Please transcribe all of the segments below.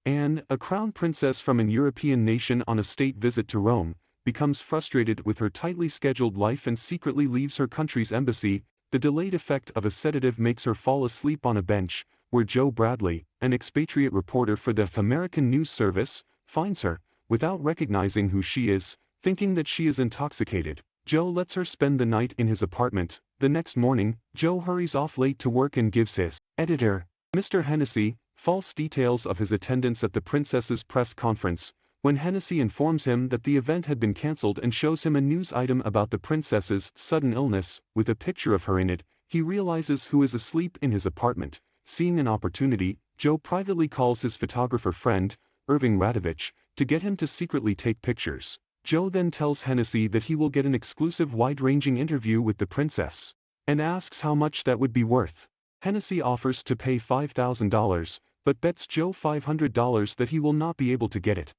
Anne, a crown princess from an European nation on a state visit to Rome, becomes frustrated with her tightly scheduled life and secretly leaves her country's embassy. The delayed effect of a sedative makes her fall asleep on a bench, where Joe Bradley, an expatriate reporter for the American News Service, finds her, without recognizing who she is, thinking that she is intoxicated. Joe lets her spend the night in his apartment. The next morning, Joe hurries off late to work and gives his editor, Mr. Hennessy, false details of his attendance at the princess's press conference. When Hennessy informs him that the event had been cancelled and shows him a news item about the princess's sudden illness, with a picture of her in it, he realizes who is asleep in his apartment. Seeing an opportunity, Joe privately calls his photographer friend, Irving Radovich, to get him to secretly take pictures. Joe then tells Hennessy that he will get an exclusive wide-ranging interview with the princess, and asks how much that would be worth. Hennessy offers to pay $5,000, but bets Joe $500 that he will not be able to get it.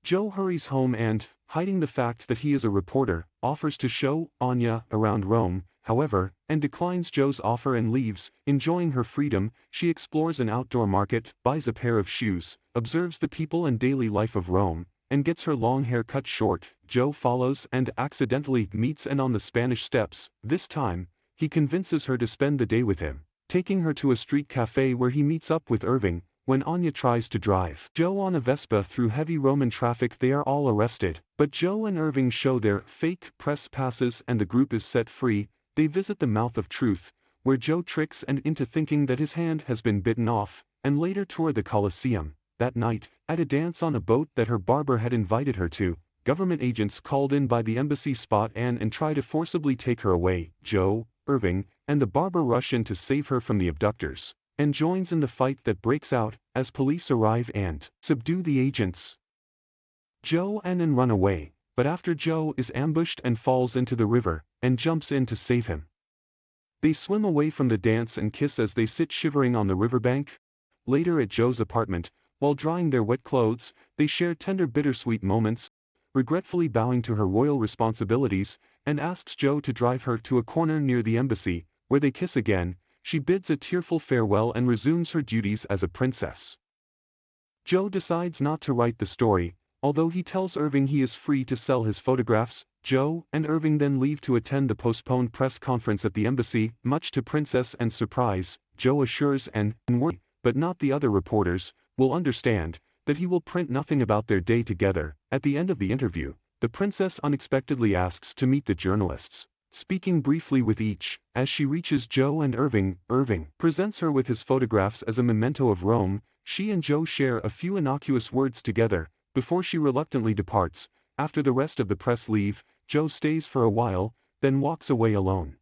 Joe hurries home and, hiding the fact that he is a reporter, offers to show Anya around Rome, however, and declines Joe's offer and leaves. Enjoying her freedom, she explores an outdoor market, buys a pair of shoes, observes the people and daily life of Rome, and gets her long hair cut short. Joe follows and accidentally meets Anne on the Spanish Steps. This time, he convinces her to spend the day with him, taking her to a street cafe where he meets up with Irving. When Anya tries to drive Joe on a Vespa through heavy Roman traffic, they are all arrested, but Joe and Irving show their fake press passes and the group is set free. They visit the Mouth of Truth, where Joe tricks Anne into thinking that his hand has been bitten off, and later tour the Colosseum. That night, at a dance on a boat that her barber had invited her to, government agents called in by the embassy spot Anne and try to forcibly take her away. Joe, Irving, and the barber rush in to save her from the abductors, and joins in the fight that breaks out as police arrive and subdue the agents. Joe and Anne run away, but after Joe is ambushed and falls into the river, and jumps in to save him. They swim away from the dance and kiss as they sit shivering on the riverbank. Later at Joe's apartment, while drying their wet clothes, they share tender bittersweet moments, regretfully bowing to her royal responsibilities, and asks Joe to drive her to a corner near the embassy, where they kiss again. She bids a tearful farewell and resumes her duties as a princess. Joe decides not to write the story, although he tells Irving he is free to sell his photographs. Joe and Irving then leave to attend the postponed press conference at the embassy. Much to Princess Anne's surprise, Joe assures Anne, but not the other reporters, will understand, that he will print nothing about their day together. At the end of the interview, the princess unexpectedly asks to meet the journalists. Speaking briefly with each, as she reaches Joe and Irving, Irving presents her with his photographs as a memento of Rome. She and Joe share a few innocuous words together, before she reluctantly departs. After the rest of the press leave, Joe stays for a while, then walks away alone.